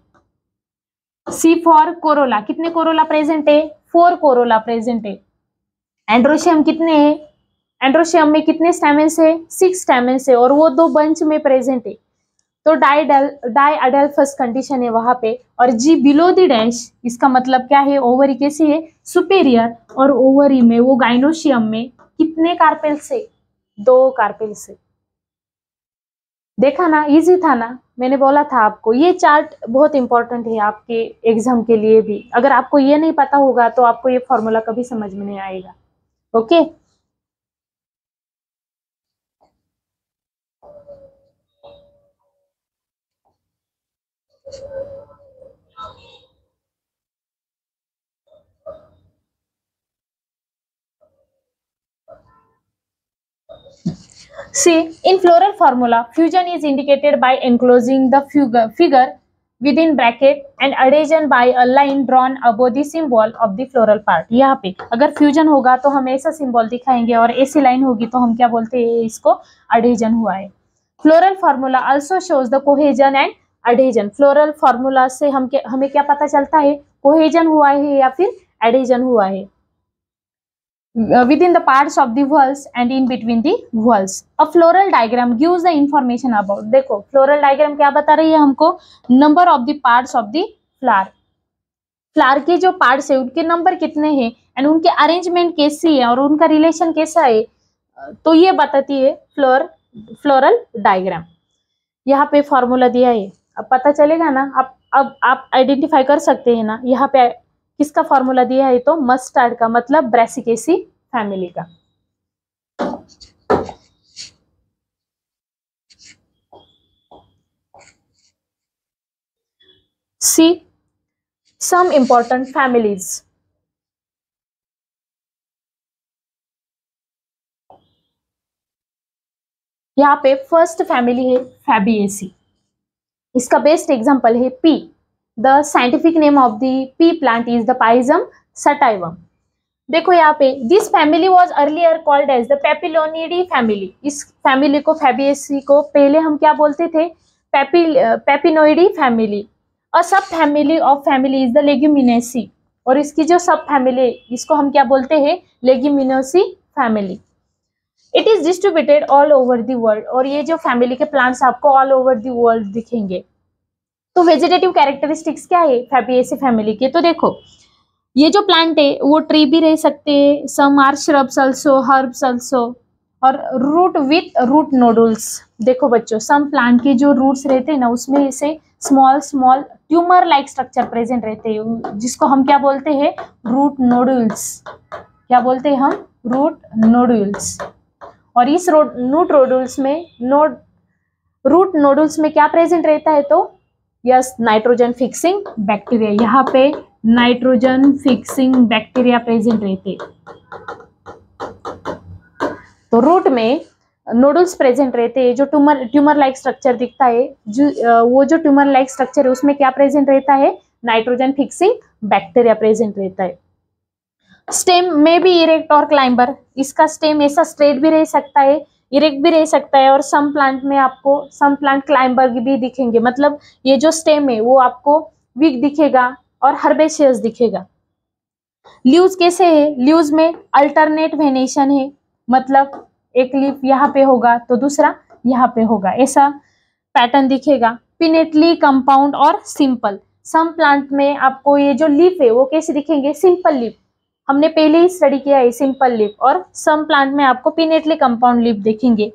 सी फॉर कोरोला, कितने कोरोला प्रेजेंट है, 4 कोरोला प्रेजेंट है। एंड्रोशियम कितने हैं, एंड्रोशियम में कितने स्टैमेंस है, 6 स्टैमेंस है और वो 2 बंच में प्रेजेंट है, तो डाई अडेल्फस कंडीशन है वहां पे। और जी बिलो द डैश, इसका मतलब क्या है, ओवरी कैसी है, सुपेरियर, और ओवरी में वो गाइनोशियम में कितने कार्पेल से, 2 कार्पेल से। देखा ना, इजी था ना, मैंने बोला था आपको। ये चार्ट बहुत इंपॉर्टेंट है आपके एग्जाम के लिए भी। अगर आपको ये नहीं पता होगा तो आपको ये फॉर्मूला कभी समझ में नहीं आएगा। Okay, See, in floral formula, fusion is indicated by enclosing the figure within bracket and adhesion by a line drawn above the symbol of the floral part। यहाँ पे अगर फ्यूजन होगा तो हम ऐसा सिंबल दिखाएंगे और ऐसी लाइन होगी तो हम क्या बोलते हैं, इसको अडेजन हुआ है। Floral formula also shows the cohesion and adhesion. Floral formula से हमें क्या पता चलता है, कोहेजन हुआ है या फिर एडेजन हुआ है within the parts of the whorls and in between the whorls। A floral diagram gives the information about, देखो floral diagram क्या बता रही है हमको, number of the parts of the flower। Flower के जो पार्ट्स है उनके नंबर कितने हैं एंड उनके अरेंजमेंट कैसी है और उनका रिलेशन कैसा है, तो ये बताती है फ्लोरल डायग्राम। यहाँ पे फॉर्मूला दिया है, अब पता चलेगा ना, अब आप आइडेंटिफाई कर सकते हैं ना, यहाँ पे किसका फॉर्मूला दिया है, तो मस्टर्ड का, मतलब ब्रेसिकेसी फैमिली का। See some important families. यहाँ पे फर्स्ट फैमिली है फैबिएसी। इसका बेस्ट एग्जांपल है pea. The scientific name of the pea plant is the Pisum sativum. देखो यहाँ पे this family was earlier called as the Papilionoideae family. इस फैमिली को फैबिएसी को पहले हम क्या बोलते थे? पेपिनोइडी family. A sub family of family is the leguminosae. और इसकी जो सब फैमिली इसको हम क्या बोलते हैं? Leguminosae family. It is distributed all over the world. और ये जो फैमिली के प्लांट्स आपको ऑल ओवर द वर्ल्ड दिखेंगे। तो वेजिटेटिव कैरेक्टरिस्टिक्स क्या है फैबिएसी फैमिली के? तो देखो ये जो प्लांट है वो ट्री भी रह सकते हैं, some are shrubs also, herbs also, और रूट विथ रूट नोडुल्स। देखो बच्चों सम प्लांट के जो रूट्स रहते हैं ना उसमें ऐसे small small tumour like structure present रहते हैं, जिसको हम क्या बोलते हैं? रूट नोडुल्स। क्या बोलते हैं हम? रूट नोडुल्स। और इस रूट नोडुल्स में क्या प्रेजेंट रहता है? तो यस नाइट्रोजन फिक्सिंग बैक्टीरिया। यहाँ पे नाइट्रोजन फिक्सिंग बैक्टीरिया प्रेजेंट रहते। तो रूट में नोडल्स प्रेजेंट रहते हैं। जो ट्यूमर लाइक स्ट्रक्चर दिखता है, वो जो ट्यूमर लाइक स्ट्रक्चर है उसमें क्या प्रेजेंट रहता है? नाइट्रोजन फिक्सिंग बैक्टीरिया प्रेजेंट रहता है। स्टेम में भी इरेक्ट और क्लाइंबर। इसका स्टेम ऐसा स्ट्रेट भी रह सकता है, इरेक्ट भी रह सकता है, और सम प्लांट में आपको सम प्लांट क्लाइंबर भी दिखेंगे। मतलब ये जो स्टेम है वो आपको वीक दिखेगा और हर्बेशियस दिखेगा। लीव्स कैसे है? लीव्स में अल्टरनेट वेनेशन है, मतलब एक लीफ यहाँ पे होगा तो दूसरा यहाँ पे होगा, ऐसा पैटर्न दिखेगा। पिनेटली कंपाउंड और सिंपल। सम प्लांट में आपको ये जो लीफ है वो कैसे दिखेंगे? Simple leaf. हमने पहले ही स्टडी किया है सिंपल लीफ। और सम प्लांट में आपको पिनेटली कंपाउंड लीफ देखेंगे,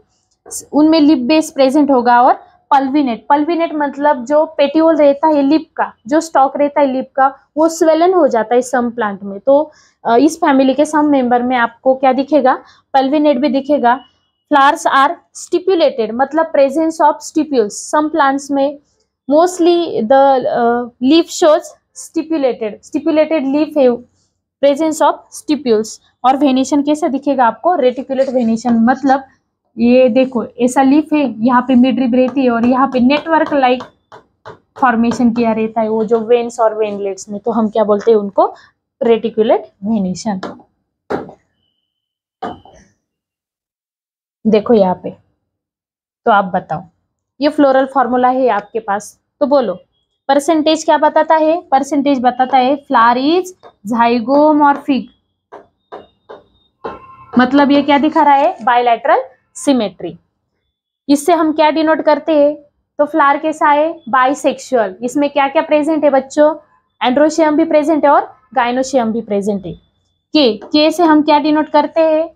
उनमें लीफ बेस प्रेजेंट होगा। और पल्विनेट मतलब जो पेटियोल रहता है लीफ का, जो स्टॉक रहता है लीफ का, वो स्वेलन हो जाता है सम प्लांट में। तो इस फैमिली के सम मेंबर में आपको क्या दिखेगा? पल्विनेट भी दिखेगा। फ्लावर्स आर स्टिपुलेटेड, मतलब presence of stipules. Some plants में mostly the leaf shows stipulated leaf है, प्रेजेंस ऑफ स्टिप्यूल्स। और वेनेशन कैसा दिखेगा आपको? Reticulate venation. मतलब ये देखो ऐसा लीफ है, यहाँ पे मिड रिब रहती है और यहाँ पे नेटवर्क लाइक फॉर्मेशन किया रहता है वो जो वेन्स और वेनलेट्स में। तो हम क्या बोलते हैं उनको? Reticulate venation. देखो यहाँ पे, तो आप बताओ, ये फ्लोरल फॉर्मूला है आपके पास, तो बोलो परसेंटेज क्या बताता है? परसेंटेज बताता है फ्लावर इज जाइगोमॉर्फिक। मतलब ये क्या दिखा रहा है? Bilateral symmetry. इससे हम क्या डिनोट करते हैं? तो फ्लावर कैसा है? बाइसेक्सुअल। इसमें क्या क्या प्रेजेंट है बच्चों? एंड्रोशियम भी प्रेजेंट है और गाइनोशियम भी प्रेजेंट है। के से हम क्या डिनोट करते हैं?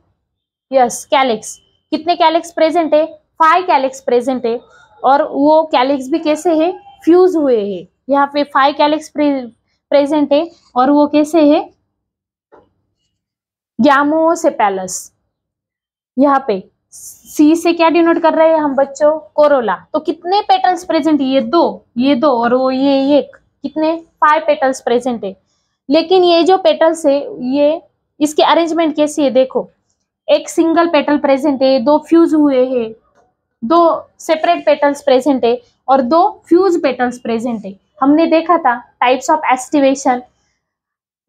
Yes calyx. कितने कैलिक्स प्रेजेंट है? 5 कैलिक्स प्रेजेंट है। और वो कैलिक्स भी कैसे है? फ्यूज हुए हैं। यहाँ पे 5 कैलिक्स प्रेजेंट है और वो कैसे है? गैमोसेपेलस। यहाँ पे सी से क्या डिनोट कर रहे हैं हम बच्चों? कोरोला। तो कितने पेटल्स प्रेजेंट है? ये दो और वो ये एक। कितने? 5 पेटल्स प्रेजेंट है। लेकिन ये जो पेटल्स है ये इसके अरेंजमेंट कैसी है? देखो एक सिंगल पेटल प्रेजेंट है, 2 फ्यूज हुए हैं, 2 सेपरेट पेटल्स प्रेजेंट है और 2 फ्यूज पेटल्स प्रेजेंट है। हमने देखा था types of aestivation.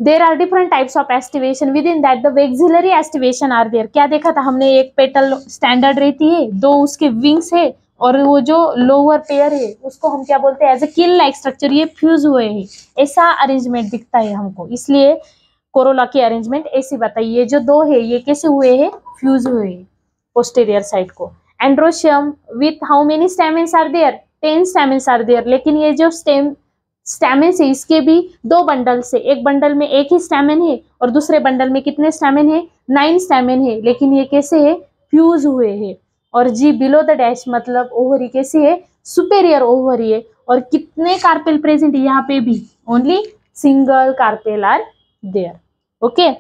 There are different types of aestivation, within that the vexillary aestivation are there. क्या देखा था हमने? एक पेटल स्टैंडर्ड रहती है, 2 उसके विंग्स है और वो जो लोअर पेयर है उसको हम क्या बोलते हैं? As a keel like structure, ये फ्यूज हुए हैं। ऐसा अरेंजमेंट दिखता है हमको, इसलिए कोरोला की अरेंजमेंट ऐसी बताइए। ये जो 2 है ये कैसे हुए हैं? फ्यूज हुए हैं पोस्टीरियर साइड को। Androecium with how many stamens are there? 10 stamens are there. लेकिन ये जो स्टैमेंस है इसके भी 2 बंडल से, एक बंडल में एक ही स्टैमेन है और दूसरे बंडल में कितने स्टैमेन है? 9 स्टैमेन है। लेकिन ये कैसे है? फ्यूज हुए हैं। और जी बिलो द डैश मतलब ओवरी कैसी है? सुपेरियर ओवरी है। और कितने कार्पेल प्रेजेंट है? यहाँ पे भी only single carpel are there. Okay,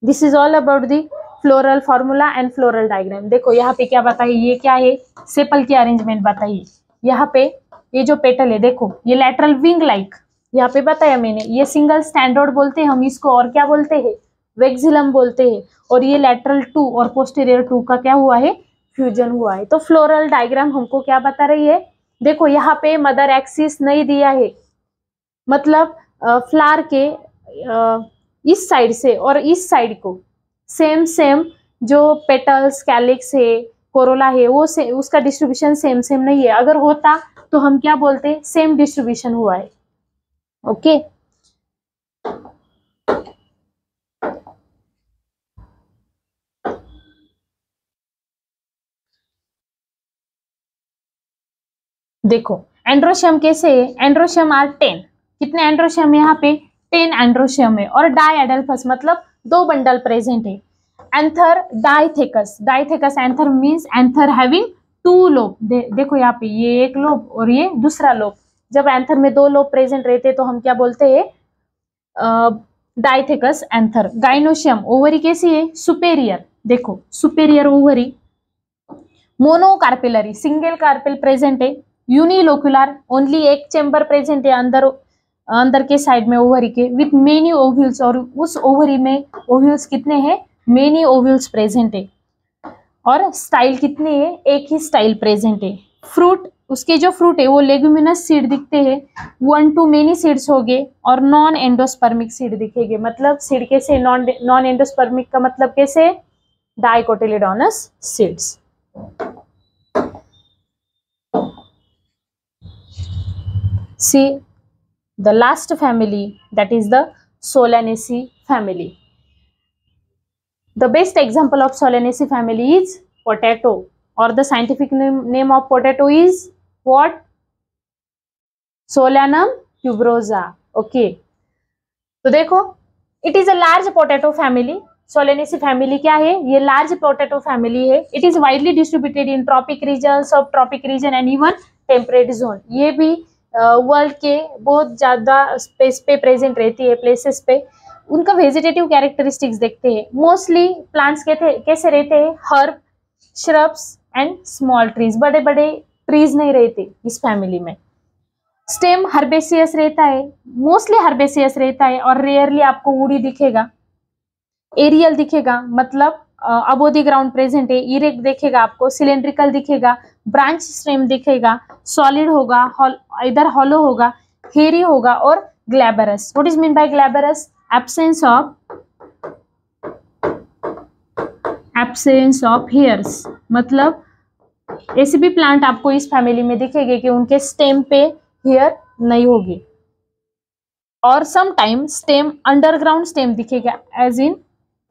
this is all about the floral formula and floral diagram. देखो यहाँ पे क्या बताइए? ये क्या है? सेपल की अरेंजमेंट बताइए। यहाँ पे ये जो पेटल है देखो, ये लैटरल विंग लाइक, यहाँ पे बताया मैंने, ये सिंगल स्टैंडर्ड बोलते हैं हम इसको, और क्या बोलते हैं, वेक्सिलम बोलते हैं। और ये लैटरल 2 और पोस्टीरियर 2 का क्या हुआ है, फ्यूजन हुआ है। तो फ्लोरल डायग्राम हमको क्या बता रही है, देखो यहाँ पे मदर एक्सिस नहीं दिया है, मतलब फ्लावर के इस साइड से और इस साइड को सेम सेम जो पेटल्स, कैलिक्स है, कोरोला है, वो से उसका डिस्ट्रीब्यूशन सेम सेम नहीं है। अगर होता तो हम क्या बोलते, सेम डिस्ट्रीब्यूशन हुआ है। ओके देखो एंड्रोशियम कैसे है, एंड्रोशियम आर 10, कितने एंड्रोशियम यहाँ पे, 10 एंड्रोशियम है। और डाइएडल्फस मतलब 2 बंडल प्रेजेंट है। Anther dithecous, dithecous anther means anther having 2 lobe, देखो यहाँ पे ये एक लोब और ये दूसरा लोब। जब एंथर में 2 लोब प्रेजेंट रहते तो हम क्या बोलते हैं, डाइथेकस एंथर। गाइनोशियम, ओवरी कैसी है, सुपेरियर, देखो superior ovary. Monocarpellary, single carpel present है। यूनिलोक्युलर, ओनली एक चेंबर प्रेजेंट है अंदर के साइड में ओवरी के, विथ मेनी ओव्यूल्स, और उस ओवरी में ओव्यूल्स कितने हैं, मेनी ओव्यूल्स प्रेजेंट है। और स्टाइल कितने है, एक ही स्टाइल प्रेजेंट है। फ्रूट, उसके जो फ्रूट है वो लेगुमिनस सीड दिखते हैं, 1 to many सीड्स हो गए, और नॉन एंडोस्पर्मिक सीड दिखेंगे। मतलब सीड कैसे, नॉन एंडोस्पर्मिक का मतलब कैसे, dicotyledonous seeds. See the last family, that is the Solanaceae family. The best example of Solanaceae family is potato, or the scientific name of potato is what? Solanum tuberosa. Okay, तो देखो it is a large potato family. Solanaceae family क्या है, ये large potato family है। It is widely distributed in tropic region, subtropic region and even temperate zone. ये भी वर्ल्ड के बहुत ज्यादा स्पेस पे प्रेजेंट रहती है, प्लेसेस पे। उनका वेजिटेटिव कैरेक्टरिस्टिक्स देखते हैं। मोस्टली प्लांट्स कैसे रहते हैं, herb, shrubs and small trees, बड़े बड़े ट्रीज नहीं रहते इस फैमिली में। स्टेम हर्बेसियस रहता है, मोस्टली हर्बेसियस रहता है, और रेयरली आपको वुडी दिखेगा। एरियल दिखेगा, मतलब अबो द ग्राउंड प्रेजेंट है। इरेक्ट दिखेगा आपको, सिलेंड्रिकल दिखेगा, ब्रांच स्टेम दिखेगा, सॉलिड होगा, इधर हॉलो होगा, हेरी होगा, और glabrous. What is mean bye glabrous, absence of hairs. मतलब ऐसे भी प्लांट आपको इस फैमिली में दिखेंगे कि उनके स्टेम पे हेयर नहीं होगी। और some time stem underground stem दिखेगा, एज इन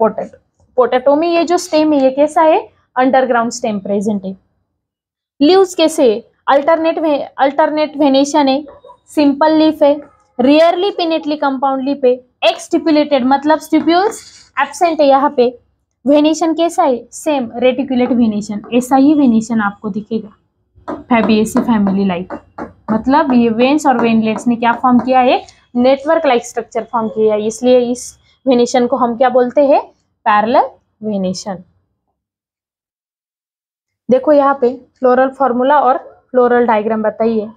पोटैटो। पोटैटो में ये जो स्टेम है ये कैसा है, अंडरग्राउंड स्टेम प्रेजेंट है। लीव्स कैसे, अल्टरनेट वेनेशन है, सिंपल लीफ है, रियरली पिनेटली कंपाउंड लीफ है, एक स्टिपुलेटेड मतलब स्टिप्यूल्स एब्सेंट है यहाँ पे। वेनेशन कैसा है, सेम रेटिकुलेट वेनेशन, ऐसा ही वेनेशन आपको दिखेगा फैबिएसी फैमिली लाइक। मतलब ये वेन्स और वेनलेट्स ने क्या फॉर्म किया है, नेटवर्क लाइक स्ट्रक्चर फॉर्म किया है, इसलिए इस वेनेशन को हम क्या बोलते हैं, पैरेलल वेनेशन। देखो यहाँ पे फ्लोरल फॉर्मूला और फ्लोरल डायग्राम बताइए।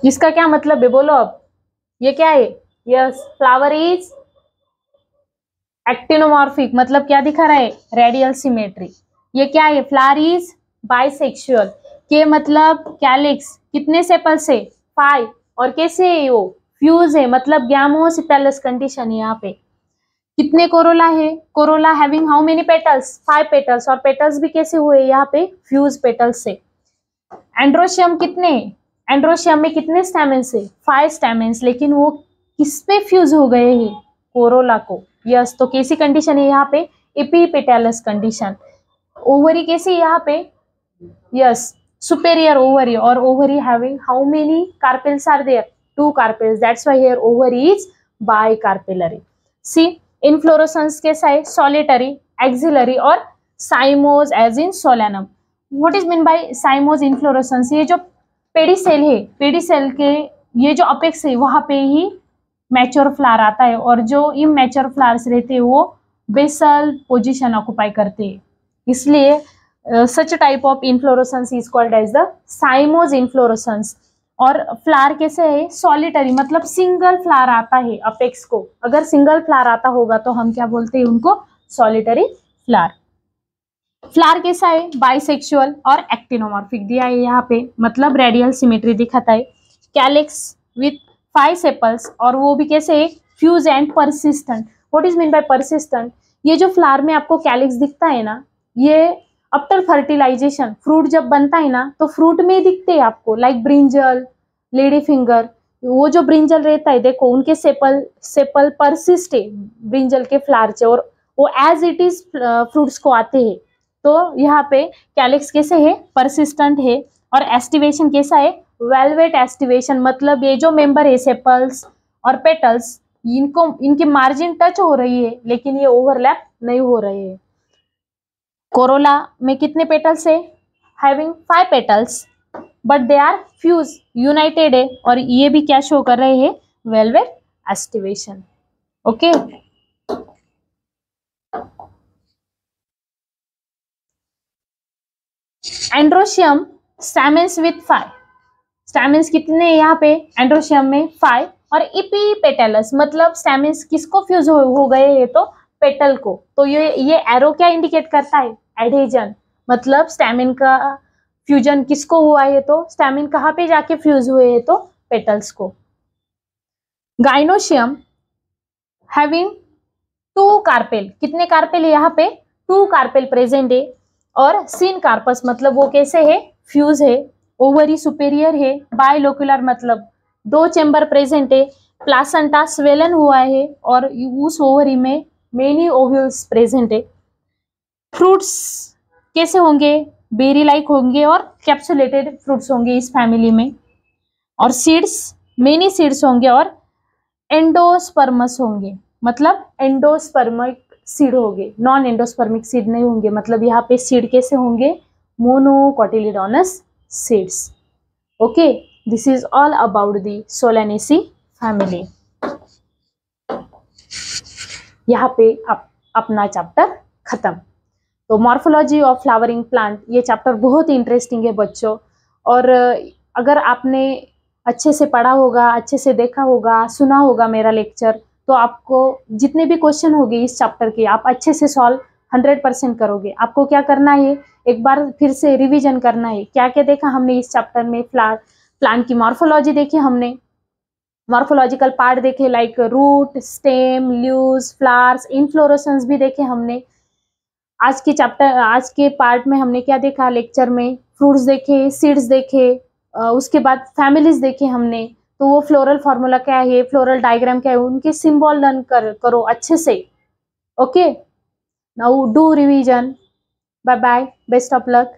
इसका क्या मतलब है, बोलो अब, ये क्या है, यस, फ्लावर इज एक्टिनोमॉर्फिक, मतलब क्या दिखा रहा है, रेडियल सिमेट्री। ये क्या है, फ्लावर इज बाइसेक्सुअल, के मतलब कैलिक्स, कितने सेपल्स है, 5, और कैसे है वो, फ्यूज है, मतलब गैमोसिपेलस कंडीशन है। यहाँ पे कितने कोरोला है, Corolla having how many petals, 5 petals, और पेटल्स भी कैसे हुए यहाँ पे, फ्यूज पेटल्स से। एंड्रोशियम कितने, एंड्रोशियम में कितने स्टैमेंस है, 5 स्टैमेंस, लेकिन वो किस पे फ्यूज हो गए हैं, कोरोला को। यस, तो कैसी कंडीशन है यहाँ पे, एपीपेटलस कंडीशन। ओवरी कैसी यहाँ पे, यस, सुपेरियर ओवरी, और ovary having how many carpels are there, 2 carpels, that's why here ovary is bicarpellary. See inflorescence कैसा है, सॉलिटरी, एक्सिलरी, और cymose as in Solanum. What is mean by cymose inflorescence, ये जो पेडिसेल है, पेडिसेल के ये जो अपेक्स है वहां पे ही मैच्योर फ्लावर आता है, और जो इमैच्योर फ्लावर्स रहते हैं वो बेसल पोजीशन ऑक्युपाई करते हैं। इसलिए such a type of inflorescence is called as the cymose inflorescence. और फ्लावर कैसे है, सॉलिटरी, मतलब सिंगल फ्लावर आता है अपेक्स को, अगर सिंगल फ्लावर आता होगा तो हम क्या बोलते हैं उनको, सॉलिटरी फ्लावर. फ्लावर कैसा है, बाइसेक्सुअल और एक्टिनोमॉर्फिक दिया है यहाँ पे, मतलब रेडियल सिमेट्री दिखाता है. कैलिक्स विथ 5 सेपल्स, और वो भी कैसे है, fuse and persistent. What is mean bye persistent, ये जो फ्लावर में आपको कैलिक्स दिखता है ना, ये आफ्टर फर्टिलाइजेशन फ्रूट जब बनता है ना तो फ्रूट में दिखते हैं आपको, लाइक ब्रिंजल, लेडी फिंगर. वो जो ब्रिंजल रहता है देखो, उनके सेपल परसिस्ट है ब्रिंजल के फ्लावर से, और वो एज इट इज फ्रूट्स को आते हैं. तो यहाँ पे कैलिक्स कैसे है, परसिस्टेंट है. और एस्टिवेशन कैसा है, वेलवेट एस्टिवेशन, मतलब ये जो मेंबर है सेपल्स और पेटल्स, इनके मार्जिन टच हो रही है लेकिन ये ओवरलैप नहीं हो रहे हैं. कोरोला में कितने पेटल्स है, having 5 petals, but they are fuse, united है, और ये भी क्या शो कर रहे हैं, valvate aestivation. Okay. Androecium stamens with 5, stamens कितने हैं यहाँ पे, एंड्रोशियम में 5, और इपीपेटलस, मतलब स्टैमेंस किसको फ्यूज हो गए हैं, तो पेटल को. तो ये एरो क्या इंडिकेट करता है, एडहेजन, मतलब स्टैमिन का फ्यूजन किसको हुआ है, तो स्टैमिन कहाँ पे जाके फ्यूज हुए हैं, तो पेटल्स को. गाइनोशियम हैविंग 2 कार्पेल, कितने कार्पेल है यहाँ पे, 2 कार्पेल प्रेजेंट है. और सिन कार्पस, मतलब वो कैसे है, फ्यूज है. ओवरी सुपेरियर है, बायलोक्युलर, मतलब 2 चेंबर प्रेजेंट है. प्लासेंटा स्वेलन हुआ है, और उस ओवरी में मेनी ओव्यूल्स प्रेजेंट है. फ्रूट्स कैसे होंगे, बेरी लाइक होंगे और कैप्सुलेटेड फ्रूट्स होंगे इस फैमिली में. और सीड्स, मेनी सीड्स होंगे और एंडोस्पर्मस होंगे, मतलब एंडोस्पर्मिक सीड होंगे, नॉन एंडोस्पर्मिक सीड नहीं होंगे. मतलब यहाँ पे सीड कैसे होंगे, monocotyledonous seeds. Okay, this is all about the Solanaceae family. यहाँ पे अपना चैप्टर खत्म. तो मॉर्फोलॉजी ऑफ फ्लावरिंग प्लांट, ये चैप्टर बहुत ही इंटरेस्टिंग है बच्चों. और अगर आपने अच्छे से पढ़ा होगा, अच्छे से देखा होगा, सुना होगा मेरा लेक्चर, तो आपको जितने भी क्वेश्चन होंगे इस चैप्टर के आप अच्छे से सॉल्व 100% करोगे. आपको क्या करना है, एक बार फिर से रिवीजन करना है, क्या क्या देखा हमने इस चैप्टर में. प्लांट की मॉर्फोलॉजी देखी हमने, मॉर्फोलॉजिकल पार्ट देखे, like root, stem, leaves, flowers, inflorescence भी देखे हमने. आज के पार्ट में हमने क्या देखा, लेक्चर में फ्रूट्स देखे, सीड्स देखे, उसके बाद फैमिलीज देखे हमने. तो वो फ्लोरल फार्मूला क्या है, फ्लोरल डायग्राम क्या है, उनके सिंबल लर्न करो अच्छे से. Okay, now do revision. Bye bye, best of luck.